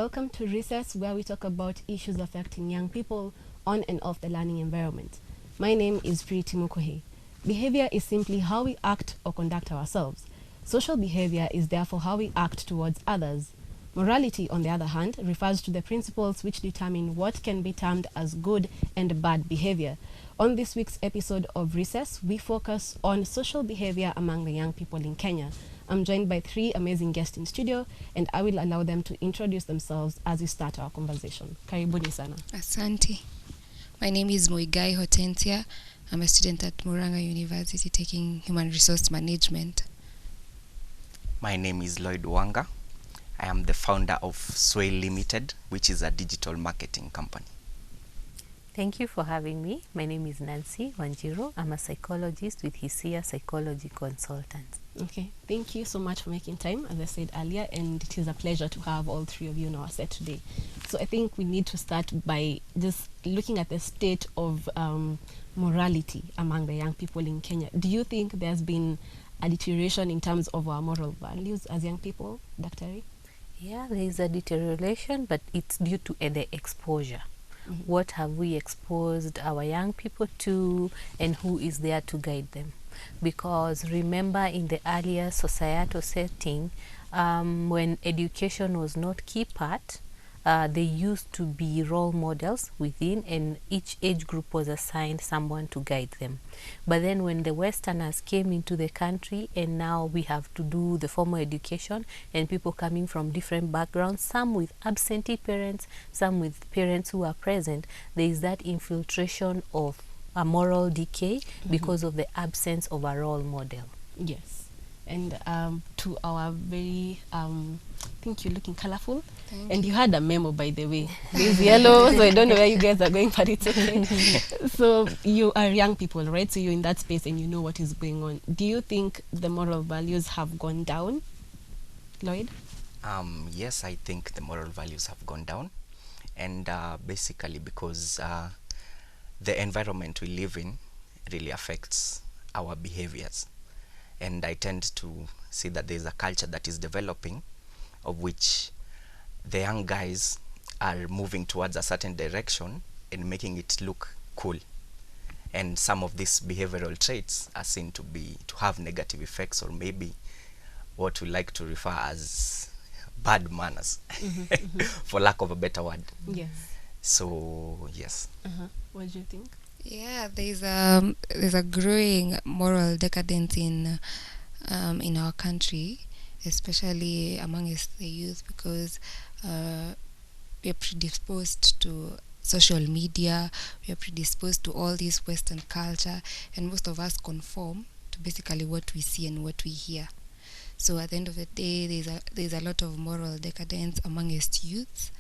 welcome to Recess, where we talk about issues affecting young people on and off the learning environment. My name is Priti Mukohi. Behavior is simply how we act or conduct ourselves. Social behavior is therefore how we act towards others. Morality, on the other hand, refers to the principles which determine what can be termed as good and bad behavior. On this week's episode of Recess, we focus on social behavior among the young people in Kenya. I'm joined by three amazing guests in studio, and I will allow them to introduce themselves as we start our conversation. Karibuni sana. Asante. My name is Moigai Hortensia. I'm a student at Murang'a University taking Human Resource Management. My name is Lloyd Wanga. I am the founder of Sway Limited, which is a digital marketing company. Thank you for having me. My name is Nancy Wanjiru. I'm a psychologist with Hisia Psychology Consultants. Okay, thank you so much for making time, as I said earlier, and it is a pleasure to have all three of you on our set today. So I think we need to start by just looking at the state of morality among the young people in Kenya. Do you think there's been a deterioration in terms of our moral values as young people, Dr. Yeah, there is a deterioration, but it's due to the exposure. Mm-hmm. What have we exposed our young people to, and who is there to guide them? Because remember, in the earlier societal setting, when education was not key part, they used to be role models within, and each age group was assigned someone to guide them. But then when the Westerners came into the country, and now we have to do the formal education, and people coming from different backgrounds, some with absentee parents, some with parents who are present, there is that infiltration of a moral decay because of the absence of a role model. Yes. And to our very, I think you're looking colorful. And you had a memo, by the way. There's yellow, so I don't know where you guys are going, but it's okay. So you are young people, right? So you're in that space and you know what is going on. Do you think the moral values have gone down, Lloyd? Yes, I think the moral values have gone down. And basically because the environment we live in really affects our behaviors. And I tend to see that there's a culture that is developing, of which the young guys are moving towards a certain direction and making it look cool. And some of these behavioral traits are seen to have negative effects, or maybe what we like to refer as bad manners, for lack of a better word. Yes. So yes. What do you think? Yeah, there's a growing moral decadence in our country, especially amongst the youth, because we are predisposed to social media, we are predisposed to all this Western culture, and most of us conform to basically what we see and what we hear. So at the end of the day, there's a lot of moral decadence amongst youths.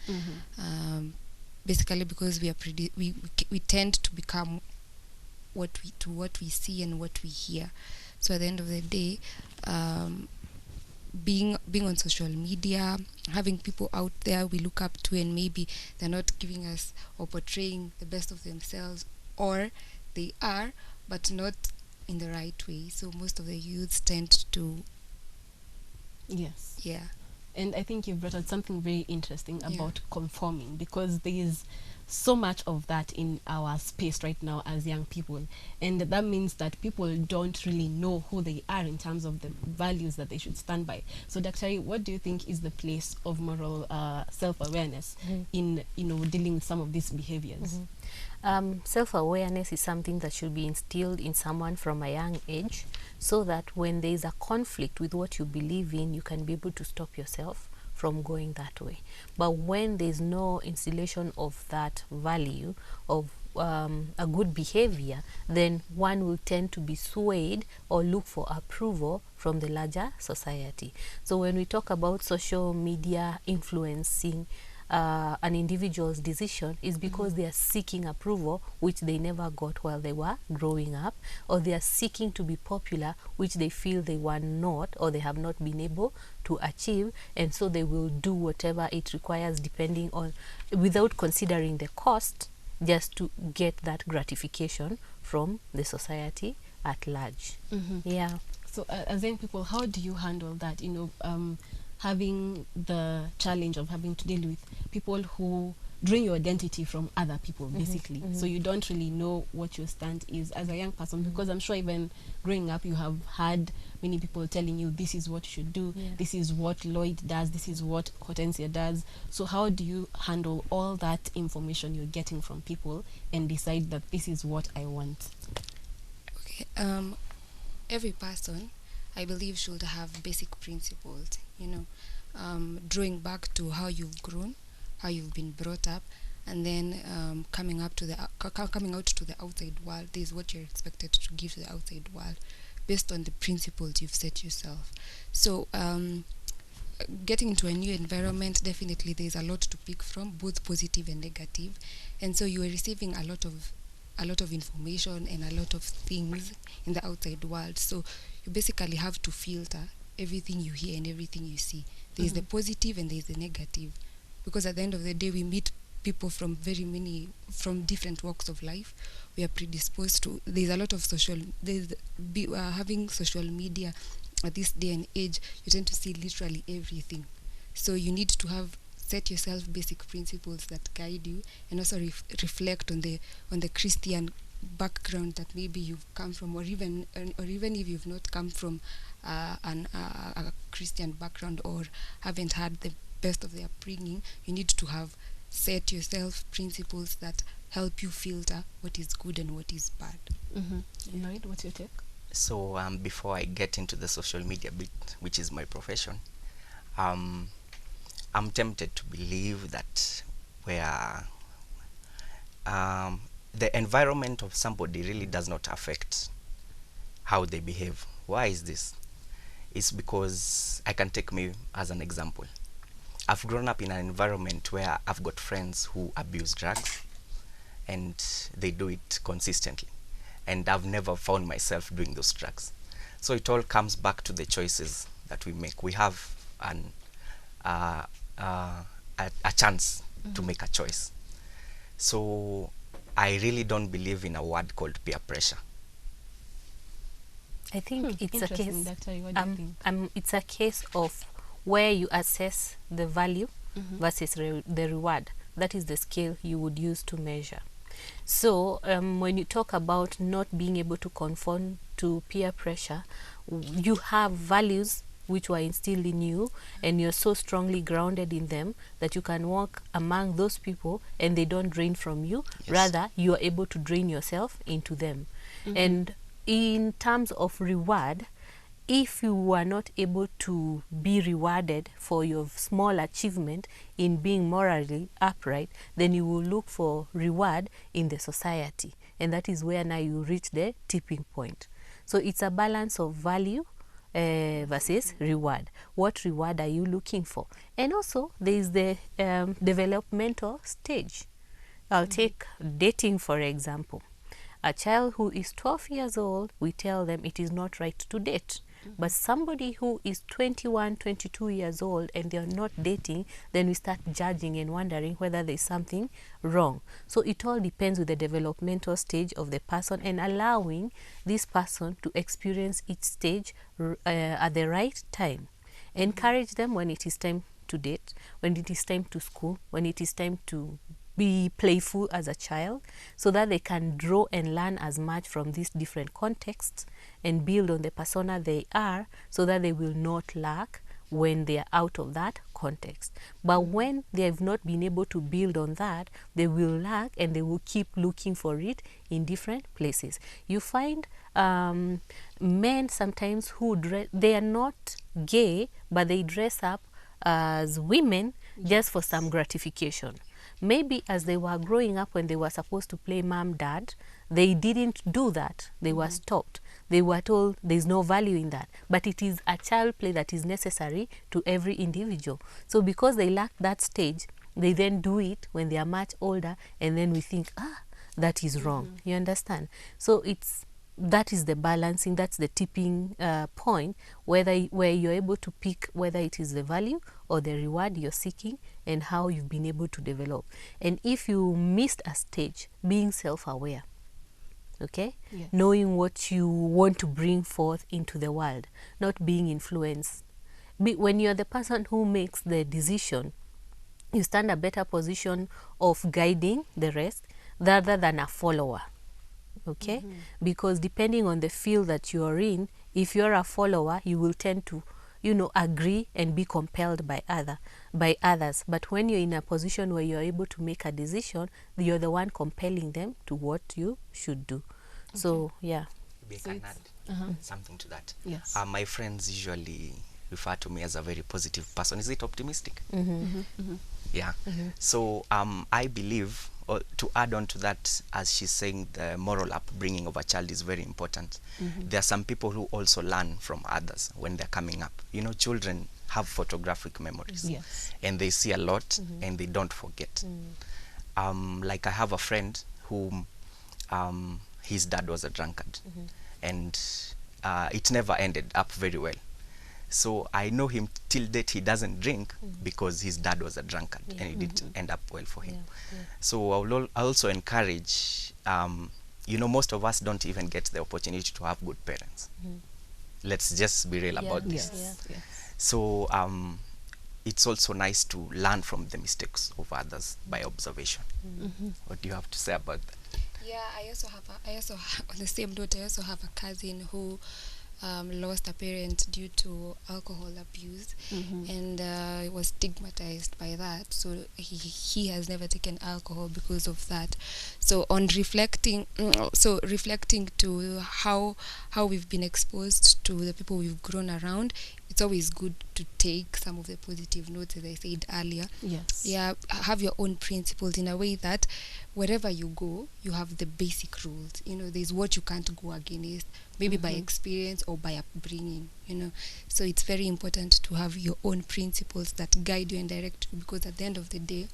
Basically because we tend to become what we see and what we hear. So at the end of the day, being on social media, having people out there we look up to, and maybe they're not giving us or portraying the best of themselves, or they are, but not in the right way. So most of the youths tend to... Yes. Yeah. And I think you've brought out something very interesting about conforming, because there is so much of that in our space right now as young people. And that means that people don't really know who they are in terms of the values that they should stand by. So, Dr. what do you think is the place of moral self-awareness in, dealing with some of these behaviors? Self-awareness is something that should be instilled in someone from a young age, so that when there is a conflict with what you believe in, you can be able to stop yourself from going that way. But when there's no installation of that value of a good behavior, then one will tend to be swayed or look for approval from the larger society. So when we talk about social media influencing an individual's decision, is because they are seeking approval, which they never got while they were growing up, or they are seeking to be popular, which they feel they were not, or they have not been able to achieve, and so they will do whatever it requires, depending on, without considering the cost, just to get that gratification from the society at large. Yeah. So as young people, how do you handle that? having the challenge of having to deal with people who drain your identity from other people, basically. So you don't really know what your stand is as a young person, because I'm sure even growing up you have had many people telling you this is what you should do, this is what Lloyd does, this is what Hortensia does. So how do you handle all that information you're getting from people and decide that this is what I want? Okay. Every person, I believe, should have basic principles, drawing back to how you've grown, how you've been brought up, and then coming out to the outside world. This is what you're expected to give to the outside world based on the principles you've set yourself. So getting into a new environment, definitely there's a lot to pick from, both positive and negative, and so you are receiving a lot of information and a lot of things in the outside world. So you basically have to filter everything you hear and everything you see. There's the positive and there's the negative, because at the end of the day we meet people from different walks of life. We are predisposed to, there's a lot of having social media at this day and age. You tend to see literally everything, so you need to set yourself basic principles that guide you, and also reflect on the Christian background that maybe you've come from, or even if you've not come from a Christian background or haven't had the best of their upbringing. You need to have set yourself principles that help you filter what is good and what is bad. Lloyd, what's your take? So before I get into the social media bit, which is my profession, I'm tempted to believe that where the environment of somebody really does not affect how they behave. Why is this? It's because I can take me as an example. I've grown up in an environment where I've got friends who abuse drugs, and they do it consistently, and I've never found myself doing those drugs. So it all comes back to the choices that we make. We have a chance to make a choice. So I really don't believe in a word called peer pressure. I think it's a case. Doctor, what do you think? It's a case of where you assess the value versus the reward. That is the scale you would use to measure. So when you talk about not being able to conform to peer pressure, you have values which were instilled in you, and you're so strongly grounded in them that you can walk among those people and they don't drain from you. Yes. Rather, you are able to drain yourself into them. And in terms of reward, if you are not able to be rewarded for your small achievement in being morally upright, then you will look for reward in the society. And that is where now you reach the tipping point. So it's a balance of value versus reward. What reward are you looking for? And also there is the developmental stage. I'll take dating for example. A child who is 12 years old, we tell them it is not right to date. But somebody who is 21, 22 years old and they are not dating, then we start judging and wondering whether there is something wrong. So it all depends with the developmental stage of the person, and allowing this person to experience each stage at the right time. Encourage them when it is time to date, when it is time to school, when it is time to be playful as a child, so that they can draw and learn as much from these different contexts and build on the persona they are, so that they will not lack when they are out of that context. But when they have not been able to build on that, they will lack and they will keep looking for it in different places. You find men sometimes who they are not gay, but they dress up as women just for some gratification. Maybe as they were growing up, when they were supposed to play mom, dad, they didn't do that. They were stopped. They were told there's no value in that. But it is a child play that is necessary to every individual. So because they lack that stage, they then do it when they are much older, and then we think, that is wrong. You understand? So that is the balancing, that's the tipping point, where you're able to pick whether it is the value or the reward you're seeking, and how you've been able to develop. And if you missed a stage, being self-aware, okay? Yes. Knowing what you want to bring forth into the world, not being influenced when you're the person who makes the decision, you stand a better position of guiding the rest rather than a follower. Okay? Because depending on the field that you are in, if you're a follower, you will tend to, agree and be compelled by others. But when you're in a position where you're able to make a decision, you're the one compelling them to what you should do. So, yeah. Maybe So I can add something to that. Yes. My friends usually refer to me as a very positive person. Is it optimistic? Yeah. So I believe, or to add on to that, as she's saying, the moral upbringing of a child is very important. There are some people who also learn from others when they're coming up. Children have photographic memories. Yes. And they see a lot and they don't forget. Like I have a friend whom his dad was a drunkard, and it never ended up very well. So I know him till date. He doesn't drink because his dad was a drunkard, and it didn't end up well for him. So I also encourage, most of us don't even get the opportunity to have good parents. Let's just be real about this. Yes. So it's also nice to learn from the mistakes of others by observation. What do you have to say about that? Yeah, I also have on the same note, I also have a cousin who lost a parent due to alcohol abuse, and was stigmatized by that. So he has never taken alcohol because of that. So on reflecting to how we've been exposed to the people we've grown around, it's always good to take some of the positive notes, as I said earlier. Yes. Yeah, have your own principles in a way that wherever you go, you have the basic rules. There's what you can't go against, maybe by experience or by upbringing. So it's very important to have your own principles that guide you and direct you, because at the end of the day,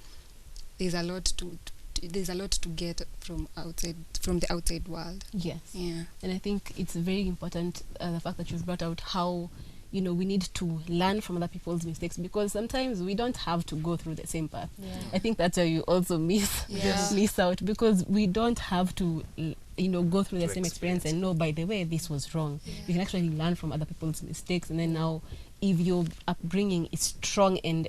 there's a lot to get from the outside world. Yes. Yeah. And I think it's very important, the fact that you've brought out how we need to learn from other people's mistakes, because sometimes we don't have to go through the same path. I think that's where you also miss out, because we don't have to go through the same experience and know, by the way, this was wrong. You can actually learn from other people's mistakes, and then now, if your upbringing is strong and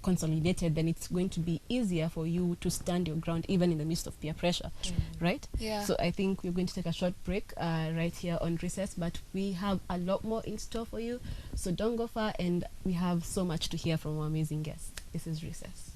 consolidated, then it's going to be easier for you to stand your ground even in the midst of peer pressure, right? Yeah. So I think we're going to take a short break right here on Recess, but we have a lot more in store for you, so don't go far, and we have so much to hear from our amazing guests. This is Recess.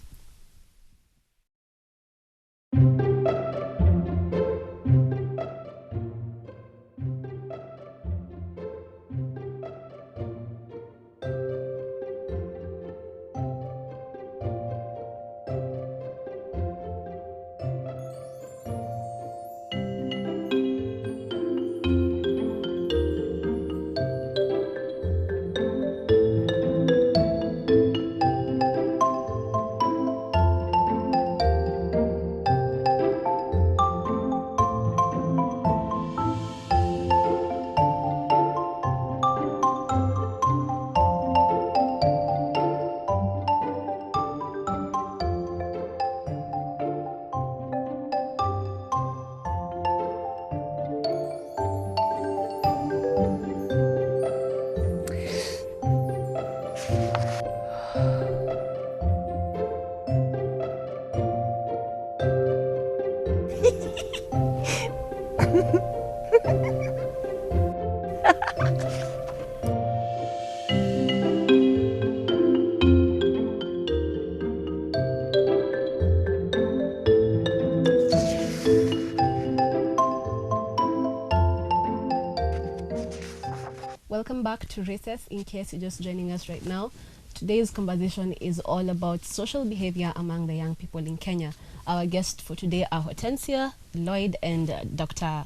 Welcome back to Recess. In case you're just joining us right now, today's conversation is all about social behavior among the young people in Kenya. Our guests for today are Hortensia, Lloyd, and Dr.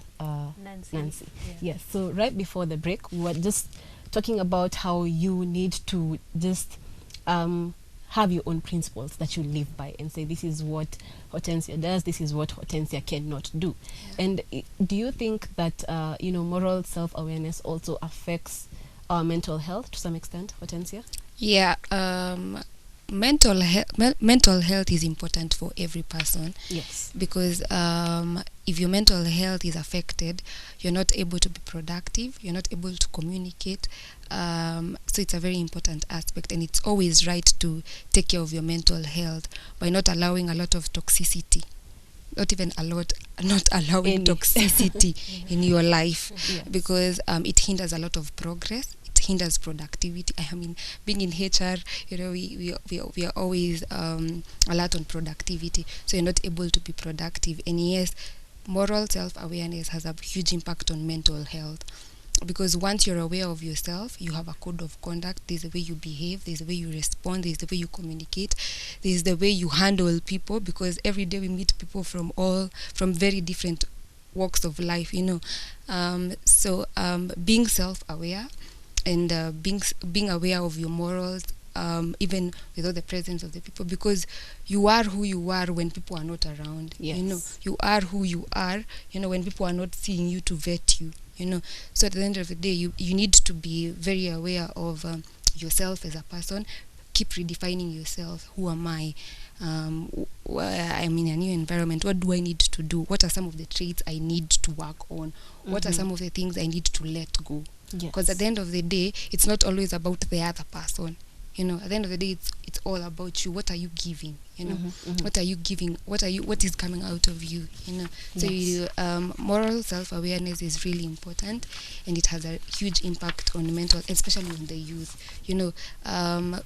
Nancy. Yes. So right before the break, we were just talking about how you need to just have your own principles that you live by, and say, this is what Hortensia does, this is what Hortensia cannot do. And do you think that moral self-awareness also affects our mental health to some extent, Hortensia? Yeah, mental health is important for every person. Yes. Because if your mental health is affected, you're not able to be productive, you're not able to communicate. So it's a very important aspect, and it's always right to take care of your mental health by not allowing a lot of toxicity, not allowing Any. toxicity in your life, Yes. because it hinders a lot of progress. It hinders productivity. I mean, being in HR, we are always alert on productivity, so you're not able to be productive. And yes, moral self-awareness has a huge impact on mental health, because once you're aware of yourself, you have a code of conduct. There's the way you behave, there's the way you respond, there's the way you communicate, there's the way you handle people, because every day we meet people from very different walks of life, so being self-aware and being aware of your morals, even without the presence of the people, because you are who you are when people are not around. Yes. You are who you are, when people are not seeing you to vet you, so at the end of the day, you need to be very aware of yourself as a person. Keep redefining yourself. Who am I? I'm in a new environment. What do I need to do? What are some of the traits I need to work on? What are some of the things I need to let go? Because at the end of the day, it's not always about the other person. At the end of the day, it's all about you. What are you giving? What are you giving? What is coming out of you? So moral self-awareness is really important, and it has a huge impact on mental, especially on the youth.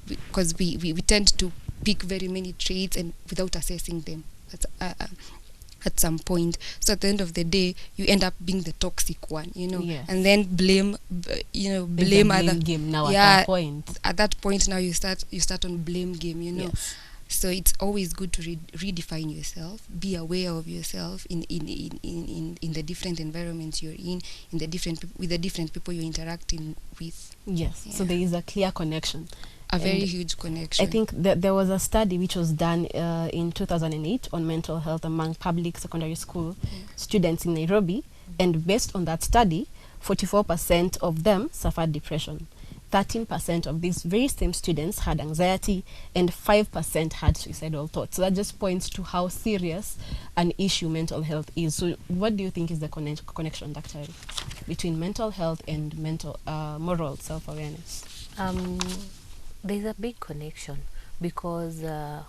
Because we tend to pick very many traits and without assessing them at some point. So at the end of the day, you end up being the toxic one, Yes. and then blame other game now. Yeah, at that point. now you start on blame game, Yes. So it's always good to redefine yourself, be aware of yourself in the different environments you're in the different with the different people you're interacting with. Yes. Yeah. So there is a clear connection. A very huge connection. I think that there was a study which was done in 2008 on mental health among public secondary school students in Nairobi, and based on that study, 44% of them suffered depression. 13% of these very same students had anxiety, and 5% had suicidal thoughts. So that just points to how serious an issue mental health is. So what do you think is the connection, Dr. Ari, between mental health and moral self-awareness? There's a big connection, because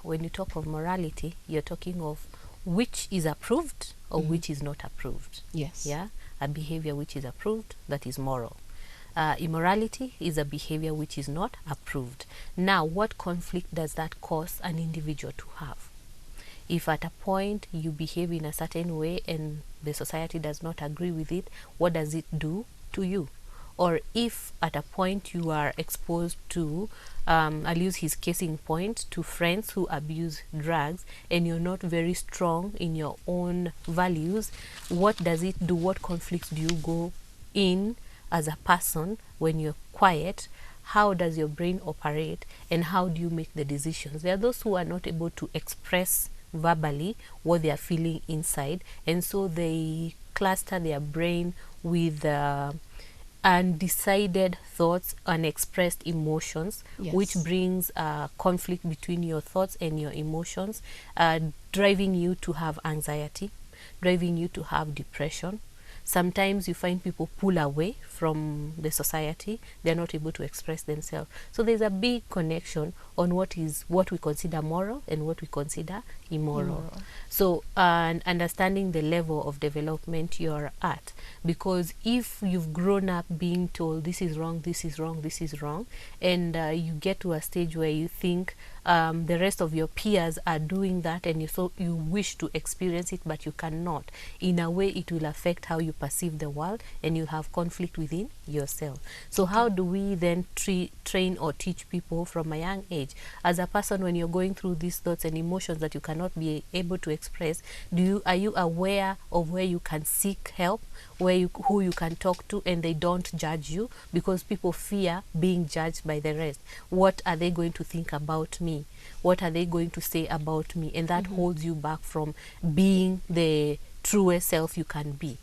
when you talk of morality, you're talking of which is approved or which is not approved. Yes. Yeah, a behavior which is approved, that is moral. Immorality is a behavior which is not approved. Now, what conflict does that cause an individual to have? If at a point you behave in a certain way and the society does not agree with it, what does it do to you? Or if at a point you are exposed to, I'll use his case in point, to friends who abuse drugs, and you're not very strong in your own values, what does it do? What conflicts do you go in as a person when you're quiet? How does your brain operate, and how do you make the decisions? There are those who are not able to express verbally what they are feeling inside, and so they cluster their brain with undecided thoughts, unexpressed emotions, Yes. which brings conflict between your thoughts and your emotions, driving you to have anxiety, driving you to have depression. Sometimes you find people pull away from the society. They're not able to express themselves. So there's a big connection on what we consider moral and what we consider immoral. So understanding the level of development you're at, because if you've grown up being told this is wrong, this is wrong, this is wrong, and you get to a stage where you think the rest of your peers are doing that, and you wish to experience it but you cannot, in a way it will affect how you perceive the world, and you'll have conflict within yourself. So how do we then train or teach people from a young age? As a person, when you're going through these thoughts and emotions that you cannot be able to express, are you aware of where you can seek help, who you can talk to, and they don't judge you? Because people fear being judged by the rest. What are they going to think about me? What are they going to say about me? And that holds you back from being the truest self you can be.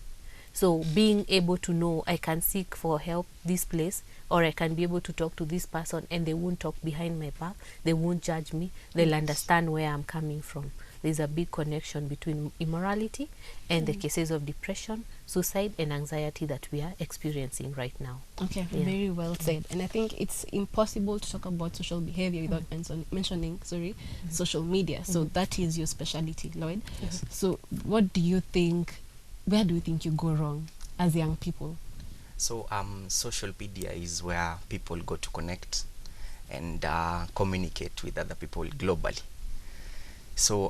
So being able to know, I can seek for help this place, or I can be able to talk to this person and they won't talk behind my back, they won't judge me, they'll understand where I'm coming from. there's a big connection between immorality and the cases of depression, suicide, and anxiety that we are experiencing right now. Okay, very well said. And I think it's impossible to talk about social behavior without mentioning social media. So that is your specialty, Lloyd. Yes. So where do you think you go wrong as young people? So social media is where people go to connect and communicate with other people globally. So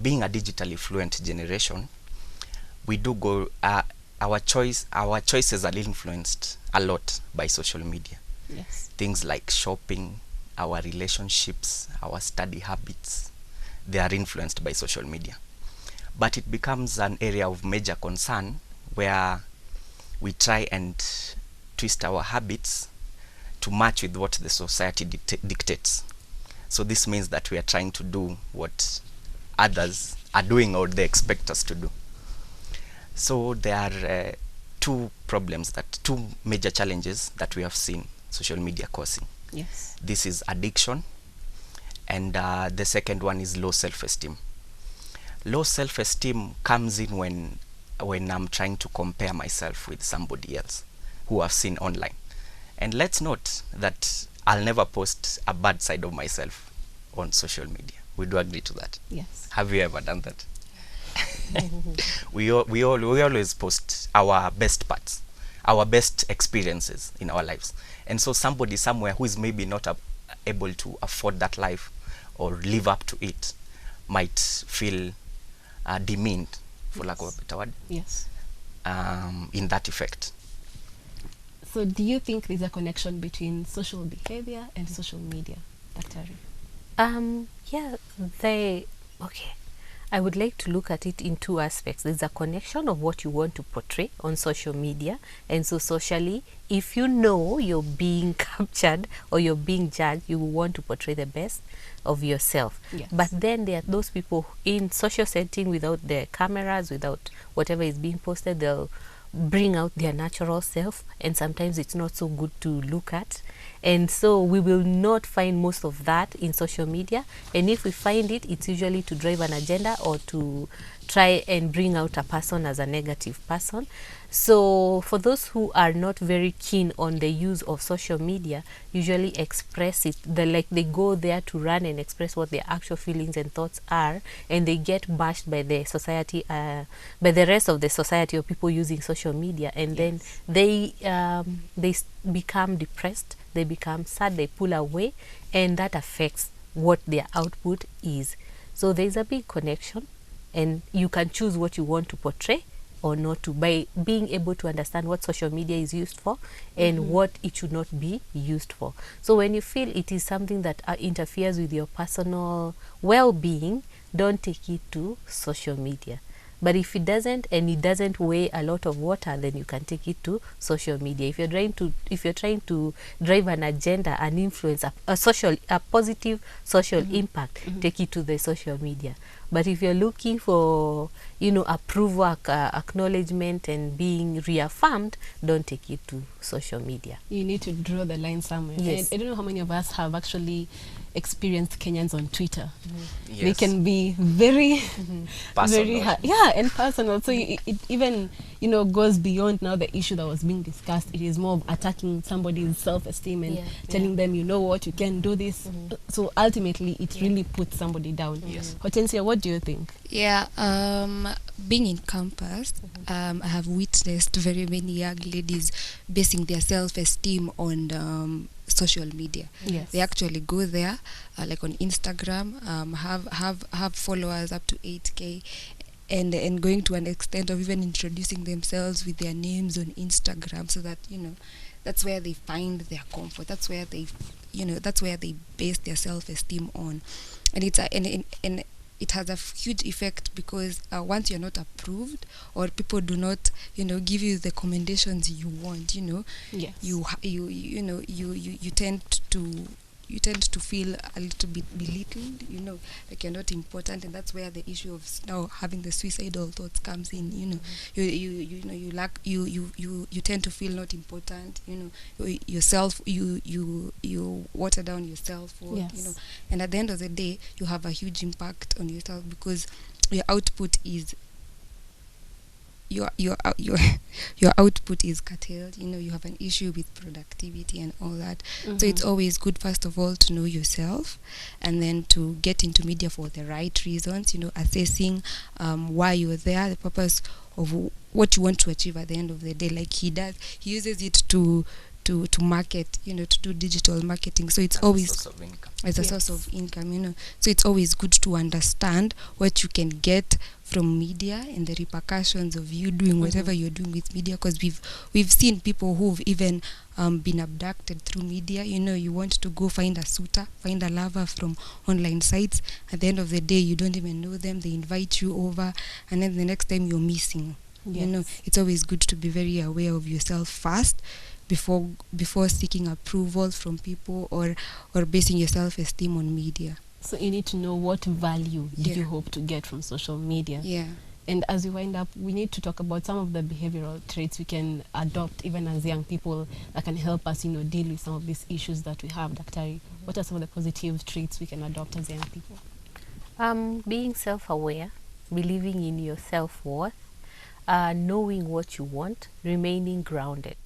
being a digitally fluent generation, we do go our choices are influenced a lot by social media. Yes. Things like shopping, our relationships, our study habits, they are influenced by social media. But it becomes an area of major concern where we try and twist our habits to match with what the society dictates. So this means that we are trying to do what others are doing or they expect us to do. So there are two major challenges that we have seen social media causing. Yes. This is addiction, and the second one is low self-esteem. Low self-esteem comes in when I'm trying to compare myself with somebody else who I've seen online. And let's note that I'll never post a bad side of myself on social media. We do agree to that. Yes. Have you ever done that? We always post our best parts, our best experiences in our lives. And so somebody somewhere who is maybe not able to afford that life or live up to it might feel demeaned, for lack of a better word. Yes. In that effect. So do you think there's a connection between social behavior and social media, Dr. Ari? Okay. I would like to look at it in two aspects. There's a connection of what you want to portray on social media. And so socially, if you know you're being captured or you're being judged, you want to portray the best of yourself. Yes. But then there are those people in social setting without their cameras, without whatever is being posted, they'll bring out their natural self, and sometimes it's not so good to look at. And so we will not find most of that in social media, and if we find it, it's usually to drive an agenda or to try and bring out a person as a negative person. So for those who are not very keen on the use of social media, usually express it, they go there to run and express what their actual feelings and thoughts are, and they get bashed by the society, by the rest of the society or people using social media, and then they become depressed, they become sad, they pull away, and that affects what their output is. So there's a big connection, and you can choose what you want to portray or not to by being able to understand what social media is used for and what it should not be used for. So when you feel it is something that interferes with your personal well-being, don't take it to social media. But if it doesn't, and it doesn't weigh a lot of water, then you can take it to social media. If you're trying to drive an agenda and influence a positive social impact, take it to the social media. But if you're looking for, approval, acknowledgement, and being reaffirmed, don't take it to social media. You need to draw the line somewhere. Yes. I don't know how many of us have actually experienced Kenyans on Twitter. Yes. They can be very, Personal. very hard. And personal. So it even, goes beyond now the issue that was being discussed. It is more of attacking somebody's self-esteem and telling them, you know what, you can do this. So ultimately, it really puts somebody down. Yes. Hortensia, what do you think? Yeah, being in campus, I have witnessed very many young ladies basing their self-esteem on social media. Yes. They actually go there, like on Instagram, have followers up to 8K, and going to an extent of even introducing themselves with their names on Instagram, so that that's where they find their comfort. That's where they base their self-esteem on, and it has a huge effect because once you're not approved or people do not give you the commendations you want, Yes. you tend you tend to feel a little bit belittled, like you're not important, and that's where the issue of now having the suicidal thoughts comes in. You lack, you tend to feel not important. Yourself, you water down yourself, Yes. and at the end of the day, you have a huge impact on yourself because your output is your your output is curtailed. You have an issue with productivity and all that. So it's always good, first of all, to know yourself, and then to get into media for the right reasons. Assessing why you're there, the purpose of what you want to achieve at the end of the day. Like he uses it to market, to do digital marketing. So it's always source of income. as a source of income. So it's always good to understand what you can get from media and the repercussions of you doing whatever you're doing with media, because we've seen people who've even been abducted through media. You want to go find a suitor, find a lover from online sites. At the end of the day, you don't even know them. They invite you over, and then the next time you're missing. Yes. It's always good to be very aware of yourself first before seeking approval from people or basing your self-esteem on media. So you need to know what value you hope to get from social media. Yeah. And as we wind up, we need to talk about some of the behavioral traits we can adopt even as young people that can help us, deal with some of these issues that we have. Daktari, what are some of the positive traits we can adopt as young people? Being self-aware, believing in your self-worth, knowing what you want, remaining grounded.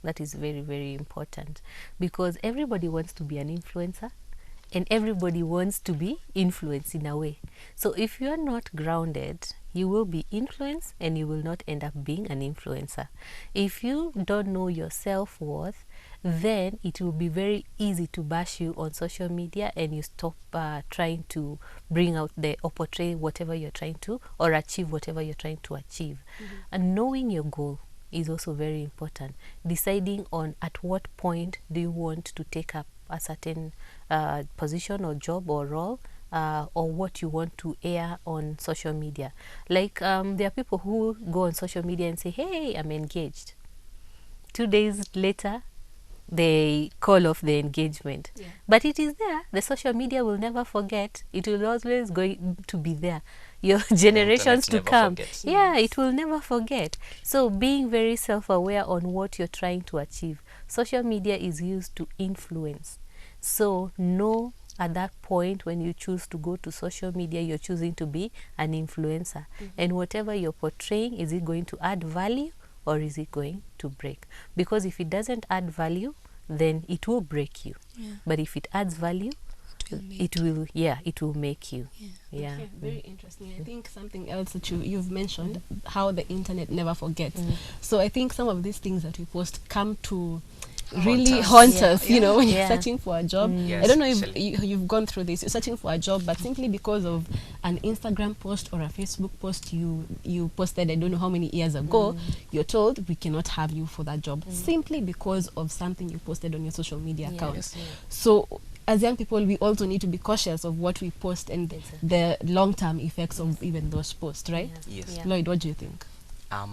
That is very, very important, because everybody wants to be an influencer and everybody wants to be influenced in a way. So if you are not grounded, you will be influenced and you will not end up being an influencer. If you don't know your self-worth, then it will be very easy to bash you on social media and you stop trying to bring out or portray whatever you're trying to, or achieve whatever you're trying to achieve. And knowing your goal is also very important. Deciding on at what point do you want to take up a certain position or job or role, or what you want to air on social media. Like there are people who go on social media and say, hey, I'm engaged. 2 days later, they call off the engagement. Yeah. But it is there. The social media will never forget. It will always going to be there. Your generations to come. Forgets. Yeah, it will never forget. So being very self-aware on what you're trying to achieve. Social media is used to influence. So know at that point when you choose to go to social media, you're choosing to be an influencer. And whatever you're portraying, is it going to add value or is it going to break? Because if it doesn't add value, then it will break you. Yeah. But if it adds value, it will make you. Yeah. Okay, very interesting. I think something else that you've mentioned, how the internet never forgets. So I think some of these things that we post come to really haunt us, when you're searching for a job. Yes, I don't know if actually. you've gone through this. You're searching for a job, but simply because of an Instagram post or a Facebook post you posted, I don't know how many years ago, you're told we cannot have you for that job, simply because of something you posted on your social media account. Yes. So as young people, we also need to be cautious of what we post and the long-term effects of even those posts, right? Yes. Yeah. Lloyd, what do you think? I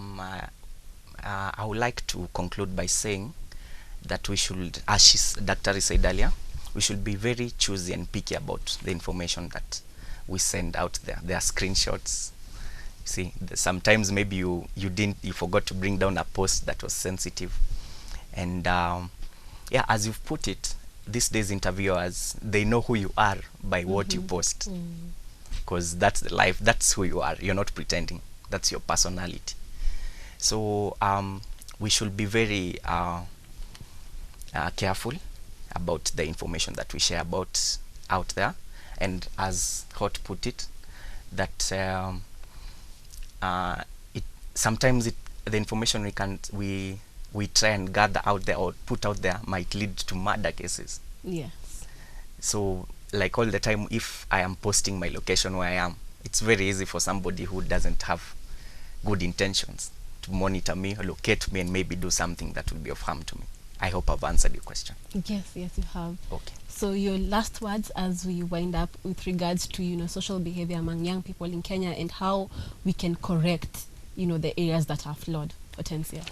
would like to conclude by saying that we should, as Dr. said earlier, we should be very choosy and picky about the information that we send out there. There are screenshots. See, sometimes maybe you forgot to bring down a post that was sensitive, and as you've put it, these days interviewers, they know who you are by what you post, because that's the life. That's who you are. You're not pretending. That's your personality. So we should be very careful about the information that we share about out there, and as Hot put it, that sometimes the information we try and gather out there or put out there might lead to murder cases. Yes. So like all the time, if I am posting my location where I am, it's very easy for somebody who doesn't have good intentions to monitor me, locate me, and maybe do something that will be of harm to me. I hope I've answered your question. Yes, you have. Okay. So your last words as we wind up with regards to social behavior among young people in Kenya and how we can correct the areas that are flawed. Potencia.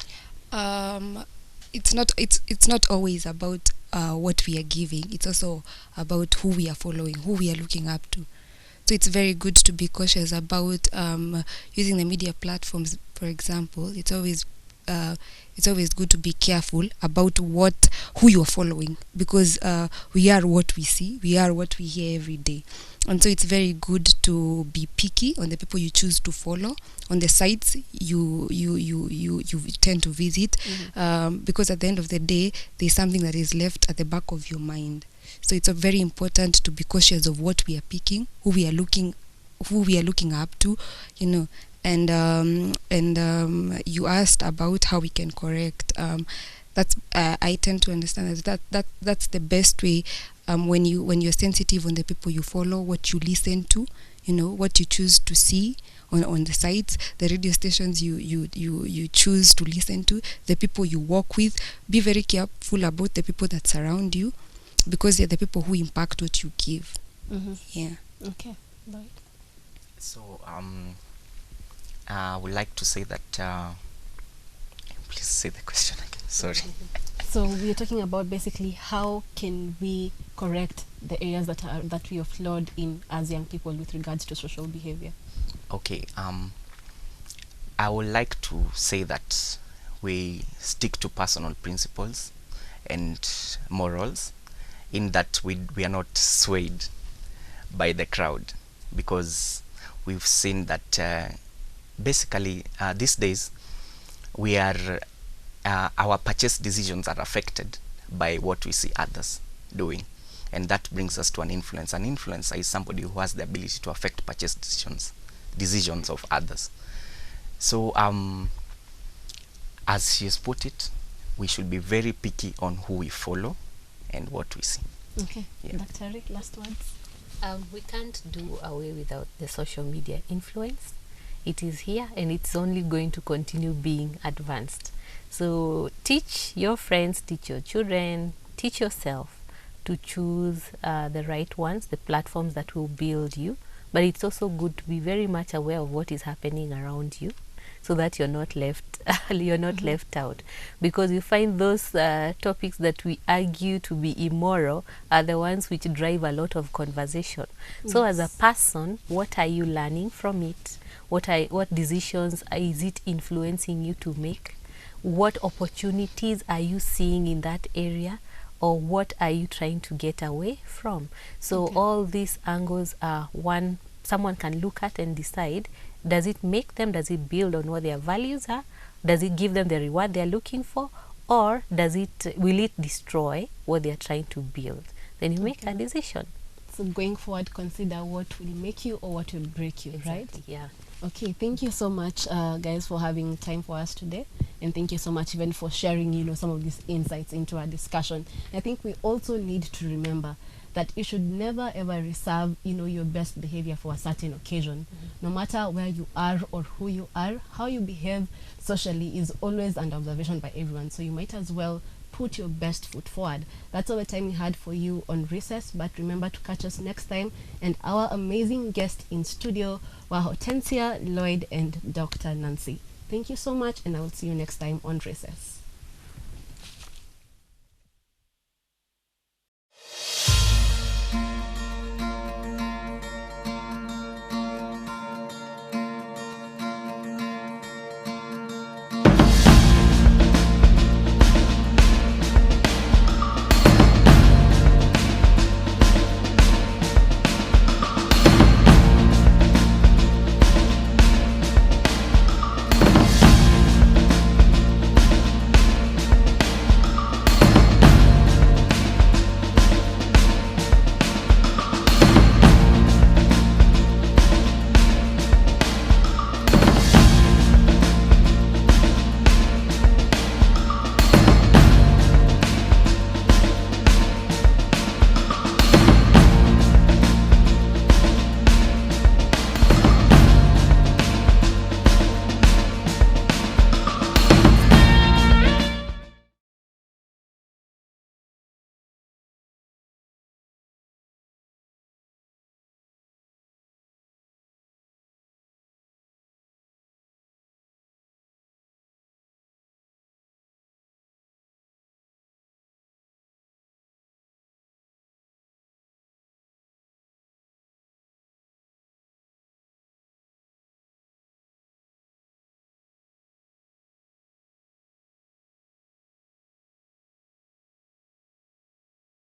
It's not always about what we are giving. It's also about who we are following, who we are looking up to. So it's very good to be cautious about using the media platforms. For example, it's always good to be careful about who you're following, because we are what we see, we are what we hear every day. And so it's very good to be picky on the people you choose to follow, on the sites you tend to visit, because at the end of the day, there's something that is left at the back of your mind. So it's very important to be cautious of what we are picking, who we are looking up to, And you asked about how we can correct. That's I tend to understand that's the best way. When you're sensitive on the people you follow, what you listen to, what you choose to see on the sites, the radio stations you choose to listen to, the people you work with. Be very careful about the people that surround you, because they're the people who impact what you give. Yeah. Okay. Right. So I would like to say that. Please say the question again. Sorry. So we're talking about basically how can we correct the areas that we are flawed in as young people with regards to social behavior. Okay. I would like to say that we stick to personal principles and morals, in that we are not swayed by the crowd, because we've seen that basically these days we are our purchase decisions are affected by what we see others doing, and that brings us to an influencer. An influencer is somebody who has the ability to affect purchase decisions of others. So as she has put it, we should be very picky on who we follow and what we see. Okay. Yeah. Dr. Rick, last words. We can't do away without the social media influence. It is here, and it's only going to continue being advanced. So teach your friends, teach your children, teach yourself to choose the right ones, the platforms that will build you. But it's also good to be very much aware of what is happening around you, so that you're not left left out, because you find those topics that we argue to be immoral are the ones which drive a lot of conversation. So as a person, what are you learning from it? What decisions is it influencing you to make? What opportunities are you seeing in that area, or what are you trying to get away from? So all these angles are one someone can look at and decide, does it make them, does it build on what their values are, does it give them the reward they're looking for, or will it destroy what they're trying to build? Then you make a decision. So going forward, consider what will make you or what will break you, right? Yeah. Okay, thank you so much, guys, for having time for us today, and thank you so much even for sharing, some of these insights into our discussion. I think we also need to remember that you should never ever reserve, your best behavior for a certain occasion. No matter where you are or who you are, how you behave socially is always under observation by everyone. So you might as well put your best foot forward. That's all the time we had for you on Recess, but remember to catch us next time. And our amazing guests in studio were Hortensia, Lloyd, and Dr. Nancy. Thank you so much, and I will see you next time on Recess.